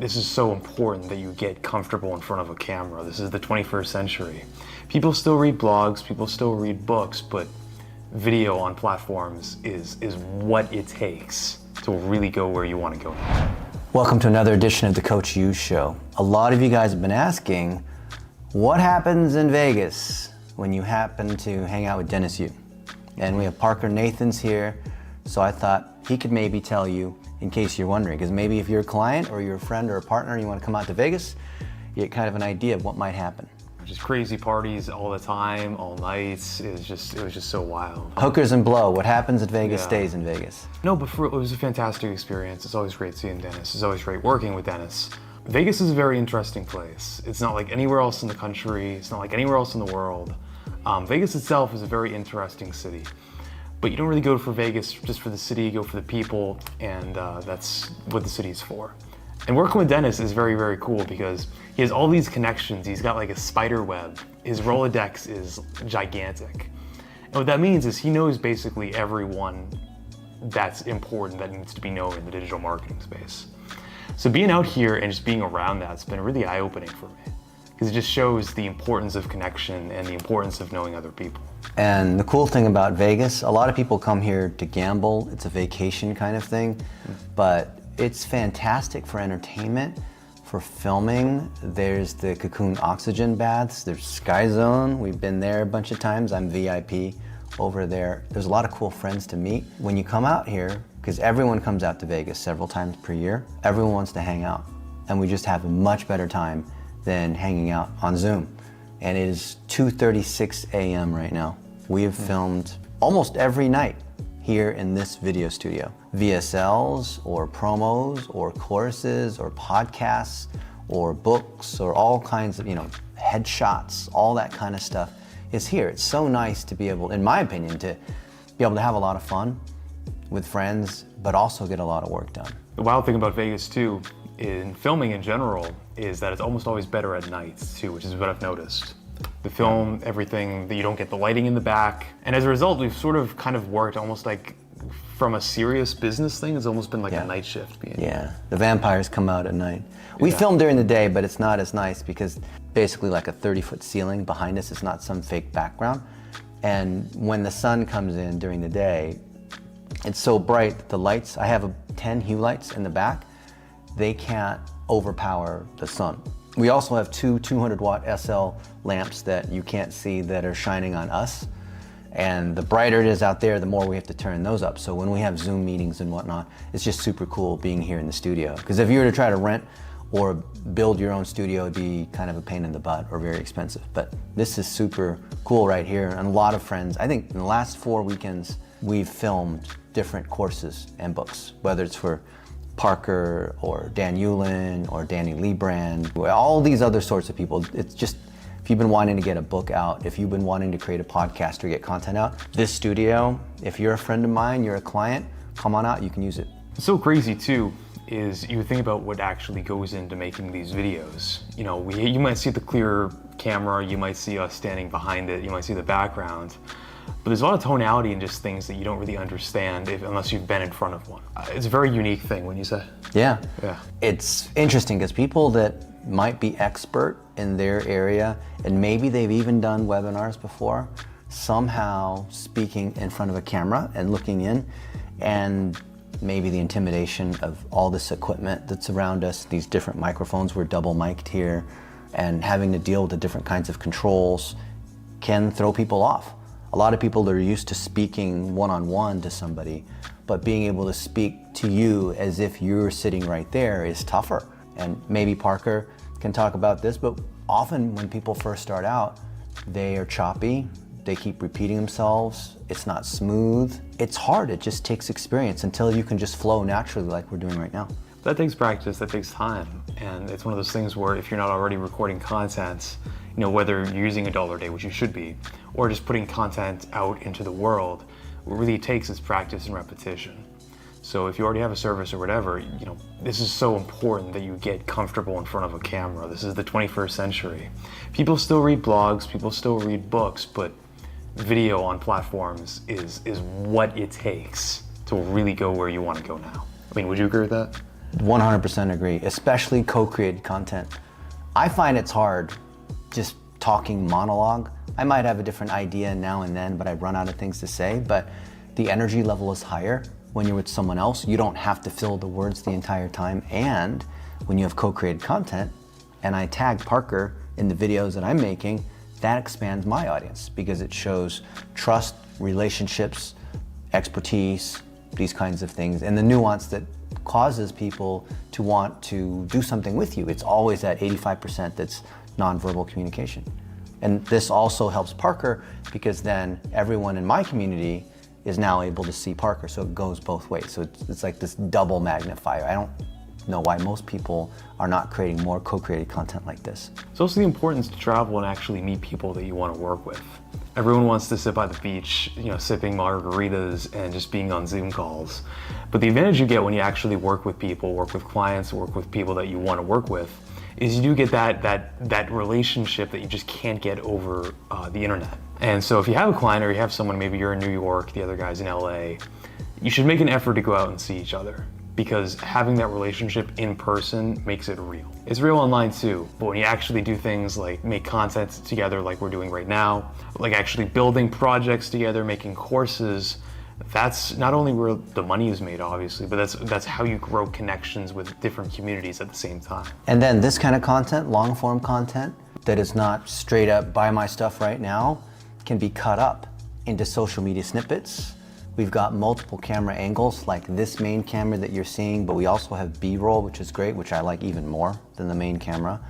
this is so important that you get comfortable in front of a camera. This is the 21st century. People still read blogs, people still read books, but video on platforms is what it takes to really go where you want to go. Welcome to another edition of the Coach U Show. A lot of you guys have been asking, what happens in Vegas when you happen to hang out with Dennis Yu? And we have Parker Nathans here, so I thought he could maybe tell you in case you're wondering, because maybe if you're a client or you're a friend or a partner and you want to come out to Vegas, you get kind of an idea of what might happen. Just crazy parties all the time, all nights. It was just so wild. Hookers and blow. What happens in Vegas stays in Vegas. No, but it was a fantastic experience. It's always great seeing Dennis. It's always great working with Dennis. Vegas is a very interesting place. It's not like anywhere else in the country. It's not like anywhere else in the world. Vegas itself is a very interesting city. But you don't really go for Vegas just for the city, you go for the people, and that's what the city is for. And working with Dennis is very, very cool because he has all these connections. He's got like a spider web. His Rolodex is gigantic. And what that means is he knows basically everyone that's important that needs to be known in the digital marketing space. So being out here and just being around that's been really eye-opening for me because it just shows the importance of connection and the importance of knowing other people. And the cool thing about Vegas, a lot of people come here to gamble. It's a vacation kind of thing, but it's fantastic for entertainment, for filming. There's the Cocoon Oxygen baths, there's Sky Zone. We've been there a bunch of times. I'm VIP over there. There's a lot of cool friends to meet. When you come out here, because everyone comes out to Vegas several times per year, everyone wants to hang out. And we just have a much better time than hanging out on Zoom. And it is 2:36 a.m. right now. We have filmed almost every night here in this video studio. VSLs or promos or courses or podcasts or books or all kinds of, headshots, all that kind of stuff is here. It's so nice to be able, in my opinion, to be able to have a lot of fun with friends, but also get a lot of work done. The wild thing about Vegas too, in filming in general, is that it's almost always better at nights too, which is what I've noticed. The film, everything, that you don't get the lighting in the back. And as a result, we've sort of kind of worked almost like from a serious business thing, it's almost been like a night shift. The vampires come out at night. We film during the day, but it's not as nice because basically like a 30-foot ceiling behind us is not some fake background. And when the sun comes in during the day, it's so bright that the lights, I have 10 hue lights in the back, they can't overpower the sun. We also have two 200-watt SL lamps that you can't see that are shining on us. And the brighter it is out there, the more we have to turn those up. So when we have Zoom meetings and whatnot, it's just super cool being here in the studio. Because if you were to try to rent or build your own studio, it'd be kind of a pain in the butt or very expensive. But this is super cool right here. And a lot of friends, I think in the last 4 weekends, we've filmed different courses and books, whether it's for Parker or Dan Yulin or Danny Liebrand, all these other sorts of people. It's just, if you've been wanting to get a book out, if you've been wanting to create a podcast or get content out, this studio, if you're a friend of mine, you're a client, come on out, you can use it. What's so crazy too is you think about what actually goes into making these videos. You might see the clear camera, you might see us standing behind it, you might see the background. But there's a lot of tonality and just things that you don't really understand unless you've been in front of one. It's a very unique thing, when you say. Yeah. It's interesting because people that might be expert in their area, and maybe they've even done webinars before, somehow speaking in front of a camera and looking in, and maybe the intimidation of all this equipment that's around us, these different microphones, we're double mic'd here, and having to deal with the different kinds of controls can throw people off. A lot of people are used to speaking one-on-one to somebody, but being able to speak to you as if you're sitting right there is tougher. And maybe Parker can talk about this, but often when people first start out, they are choppy, they keep repeating themselves, it's not smooth. It's hard, it just takes experience until you can just flow naturally like we're doing right now. That takes practice, that takes time. And it's one of those things where if you're not already recording content, whether you're using $1 a day, which you should be, or just putting content out into the world, what really it takes is practice and repetition. So if you already have a service or whatever, this is so important that you get comfortable in front of a camera. This is the 21st century. People still read blogs, people still read books, but video on platforms is what it takes to really go where you want to go now. Would you agree with that? 100% agree, especially co-created content. I find it's hard just talking monologue. I might have a different idea now and then, but I run out of things to say, but the energy level is higher when you're with someone else. You don't have to fill the words the entire time. And when you have co-created content, and I tag Parker in the videos that I'm making, that expands my audience because it shows trust, relationships, expertise, these kinds of things, and the nuance that causes people to want to do something with you. It's always that 85% that's nonverbal communication. And this also helps Parker because then everyone in my community is now able to see Parker, so it goes both ways. So it's like this double magnifier. I don't know why most people are not creating more co-created content like this. It's also the importance to travel and actually meet people that you want to work with. Everyone wants to sit by the beach, sipping margaritas and just being on Zoom calls. But the advantage you get when you actually work with people, work with clients, work with people that you want to work with, is you do get that relationship that you just can't get over the internet. And so if you have a client or you have someone, maybe you're in New York, the other guy's in LA, you should make an effort to go out and see each other, because having that relationship in person makes it real. It's real online too, but when you actually do things like make content together like we're doing right now, like actually building projects together, making courses, that's not only where the money is made, obviously, but that's how you grow connections with different communities at the same time. And then this kind of content, long form content, that is not straight up buy my stuff right now, can be cut up into social media snippets. We've got multiple camera angles like this main camera that you're seeing, but we also have B-roll, which is great, which I like even more than the main camera.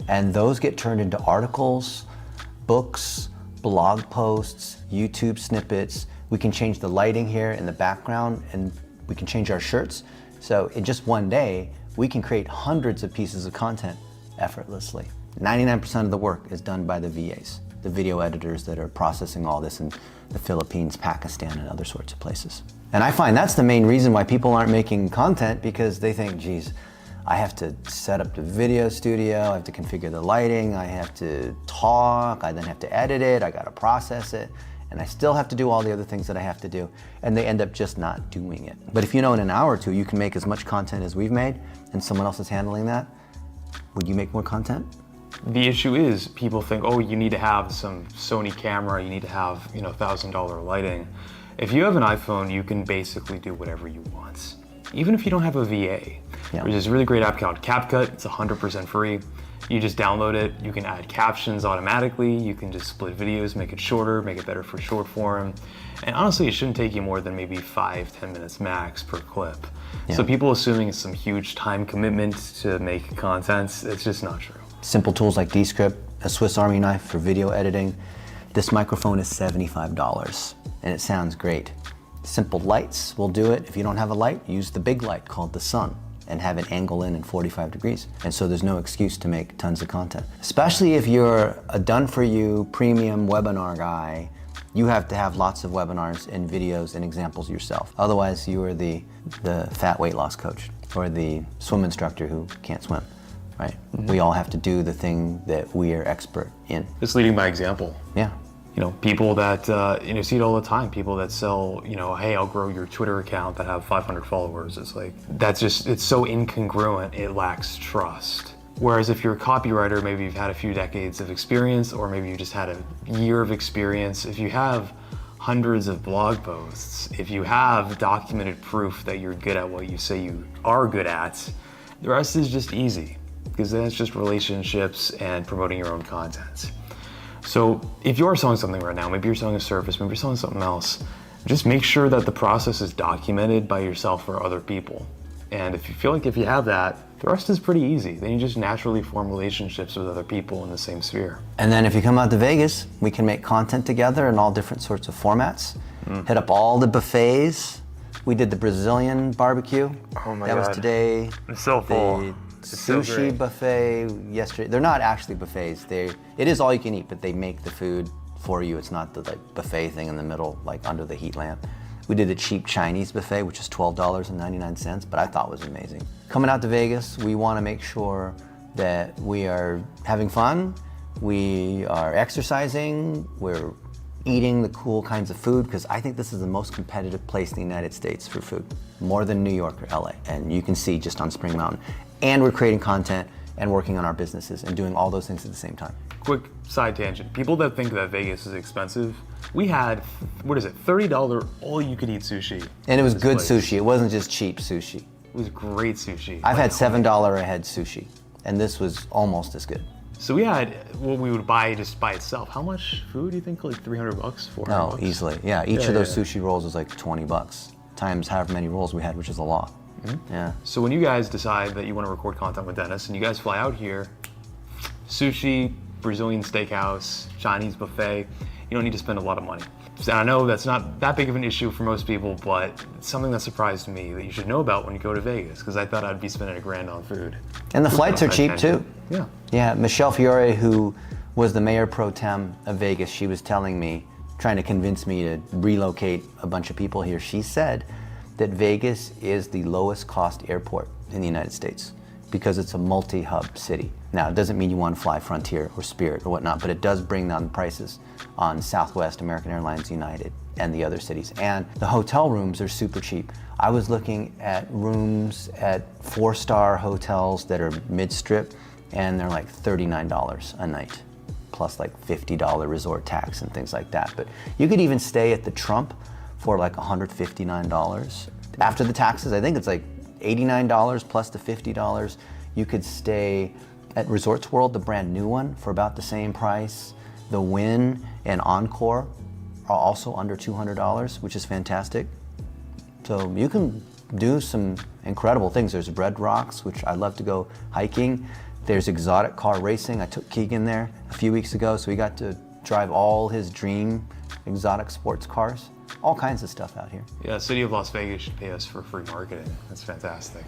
And those get turned into articles, books, blog posts, YouTube snippets. We can change the lighting here in the background, and we can change our shirts. So in just one day, we can create hundreds of pieces of content effortlessly. 99% of the work is done by the VAs, the video editors that are processing all this in the Philippines, Pakistan, and other sorts of places. And I find that's the main reason why people aren't making content, because they think, geez, I have to set up the video studio, I have to configure the lighting, I have to talk, I then have to edit it, I gotta process it, and I still have to do all the other things that I have to do, and they end up just not doing it. But if you know in an hour or two you can make as much content as we've made, and someone else is handling that, would you make more content? The issue is people think, oh, you need to have some Sony camera, you need to have $1,000 lighting. If you have an iPhone, you can basically do whatever you want, even if you don't have a VA. Yeah. There's this really great app called CapCut. It's 100% free. You just download it. You can add captions automatically. You can just split videos, make it shorter, make it better for short form. And honestly, it shouldn't take you more than maybe 5-10 minutes max per clip. Yeah. So people assuming it's some huge time commitment to make content, it's just not true. Simple tools like Descript, a Swiss Army knife for video editing. This microphone is $75 and it sounds great. Simple lights will do it. If you don't have a light, use the big light called the sun and have it angle in 45 degrees. And so there's no excuse to make tons of content. Especially if you're a done-for-you premium webinar guy, you have to have lots of webinars and videos and examples yourself. Otherwise, you are the fat weight loss coach or the swim instructor who can't swim, right? Mm-hmm. We all have to do the thing that we are expert in. It's leading by example. Yeah. People that, see it all the time, people that sell, hey, I'll grow your Twitter account that have 500 followers. It's like, it's so incongruent, it lacks trust. Whereas if you're a copywriter, maybe you've had a few decades of experience, or maybe you just had a year of experience. If you have hundreds of blog posts, if you have documented proof that you're good at what you say you are good at, the rest is just easy, because then it's just relationships and promoting your own content. So if you're selling something right now, maybe you're selling a service, maybe you're selling something else, just make sure that the process is documented by yourself or other people. And if you feel like if you have that, the rest is pretty easy. Then you just naturally form relationships with other people in the same sphere. And then if you come out to Vegas, we can make content together in all different sorts of formats. Hit up all the buffets. We did the Brazilian barbecue. Oh my God. That was today. I'm so full. The It's so sushi great. buffet yesterday. They're not actually buffets. It is all you can eat, but they make the food for you. It's not the buffet thing in the middle, like under the heat lamp. We did a cheap Chinese buffet, which is $12.99, but I thought was amazing. Coming out to Vegas, we want to make sure that we are having fun, we are exercising, we're eating the cool kinds of food, because I think this is the most competitive place in the United States for food, more than New York or LA. And you can see just on Spring Mountain. And we're creating content and working on our businesses and doing all those things at the same time. Quick side tangent. People that think that Vegas is expensive, we had, what is it, $30 all-you-could-eat sushi. And it was good place. sushi. It wasn't just cheap sushi. It was great sushi. I've had $7 a head sushi, and this was almost as good. So we had what we would buy just by itself. How much food do you think? Like $300, $400? No, easily. Yeah, each of those sushi rolls was like $20 times however many rolls we had, which is a lot. Mm-hmm. Yeah. So when you guys decide that you want to record content with Dennis and you guys fly out here, sushi, Brazilian steakhouse, Chinese buffet, you don't need to spend a lot of money. And I know that's not that big of an issue for most people, but it's something that surprised me that you should know about when you go to Vegas, because I thought I'd be spending $1,000 on food. And the flights are cheap too. Yeah. Yeah, Michelle Fiore, who was the mayor pro tem of Vegas, she was telling me, trying to convince me to relocate a bunch of people here. She said that Vegas is the lowest cost airport in the United States because it's a multi-hub city. Now, it doesn't mean you want to fly Frontier or Spirit or whatnot, but it does bring down prices on Southwest, American Airlines, United, and the other cities. And the hotel rooms are super cheap. I was looking at rooms at 4-star hotels that are mid-strip, and they're like $39 a night, plus like $50 resort tax and things like that. But you could even stay at the Trump for like $159. After the taxes, I think it's like $89 plus the $50. You could stay at Resorts World, the brand new one, for about the same price. The Wynn and Encore are also under $200, which is fantastic. So you can do some incredible things. There's Red Rocks, which I love to go hiking. There's exotic car racing. I took Keegan there a few weeks ago, so we got to drive all his dream exotic sports cars. All kinds of stuff out here. Yeah, City of Las Vegas should pay us for free marketing. That's fantastic.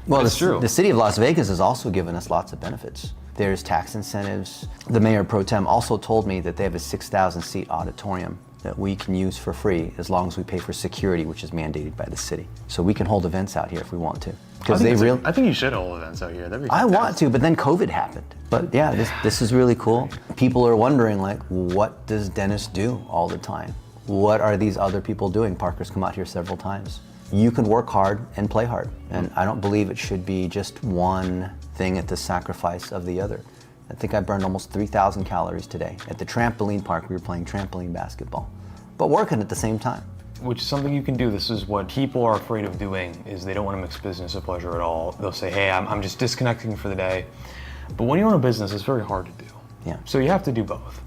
Well, it's true. The City of Las Vegas has also given us lots of benefits. There's tax incentives. The mayor pro tem also told me that they have a 6,000 seat auditorium that we can use for free as long as we pay for security, which is mandated by the city. So we can hold events out here if we want to. I think you should hold events out here. That'd be I fantastic. want to, but then COVID happened. But yeah, this is really cool. People are wondering, like, what does Dennis do all the time? What are these other people doing? Parker's come out here several times. You can work hard and play hard. And I don't believe it should be just one thing at the sacrifice of the other. I think I burned almost 3,000 calories today. At the trampoline park, we were playing trampoline basketball, but working at the same time. Which is something you can do. This is what people are afraid of doing, is they don't want to mix business and pleasure at all. They'll say, hey, I'm just disconnecting for the day. But when you own a business, it's very hard to do. Yeah. So you have to do both.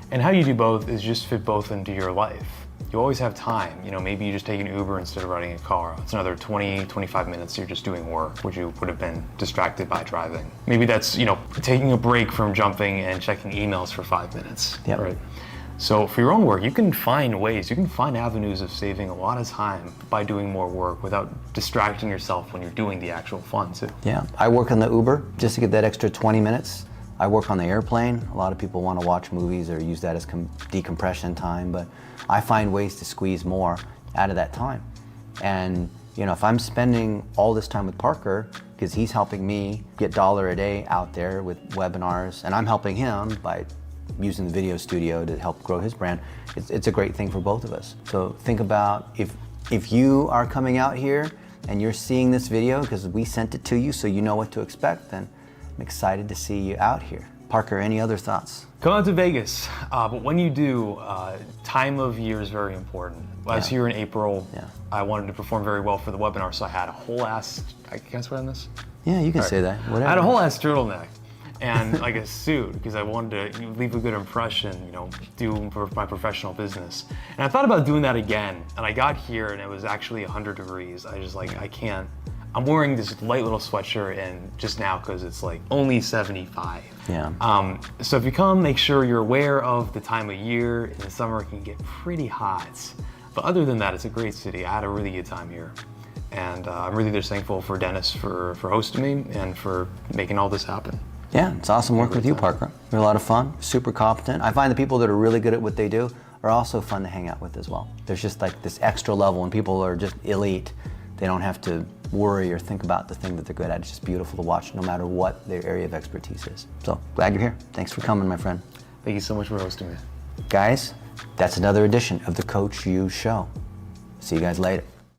And how you do both is just fit both into your life. You always have time. You know, maybe you just take an Uber instead of riding a car. It's another 20, 25 minutes you're just doing work, which you would have been distracted by driving. Maybe that's, you know, taking a break from jumping and checking emails for 5 minutes. Yep. Right? So for your own work, you can find ways, you can find avenues of saving a lot of time by doing more work without distracting yourself when you're doing the actual fun too. Yeah, I work on the Uber just to get that extra 20 minutes. I work on the airplane. A lot of people want to watch movies or use that as decompression time, but I find ways to squeeze more out of that time. And you know, if I'm spending all this time with Parker, because he's helping me get $1 a day out there with webinars, and I'm helping him by using the video studio to help grow his brand, it's a great thing for both of us. So think about if you are coming out here and you're seeing this video because we sent it to you so you know what to expect, then I'm excited to see you out here. Parker, any other thoughts? Come out to Vegas, but when you do, time of year is very important. I was here in April. Yeah. I wanted to perform very well for the webinar, so I had a whole ass, can I swear on this? Yeah, you can say that, whatever. I had a whole ass turtleneck and like a suit because I wanted to leave a good impression, you know, do my professional business. And I thought about doing that again, and I got here and it was actually 100 degrees. I just like, I can't. I'm wearing this light little sweatshirt and just now because it's like only 75. Yeah. So if you come, make sure you're aware of the time of year. In the summer, it can get pretty hot. But other than that, it's a great city. I had a really good time here. And I'm really just thankful for Dennis for hosting me and for making all this happen. Yeah, it's awesome working with you, Parker. You're a lot of fun, super competent. I find the people that are really good at what they do are also fun to hang out with as well. There's just like this extra level when people are just elite. They don't have to worry or think about the thing that they're good at. It's just beautiful to watch no matter what their area of expertise is. So glad you're here. Thanks for coming, my friend. Thank you so much for hosting me. Guys, That's another edition of the Coach U Show. See you guys later.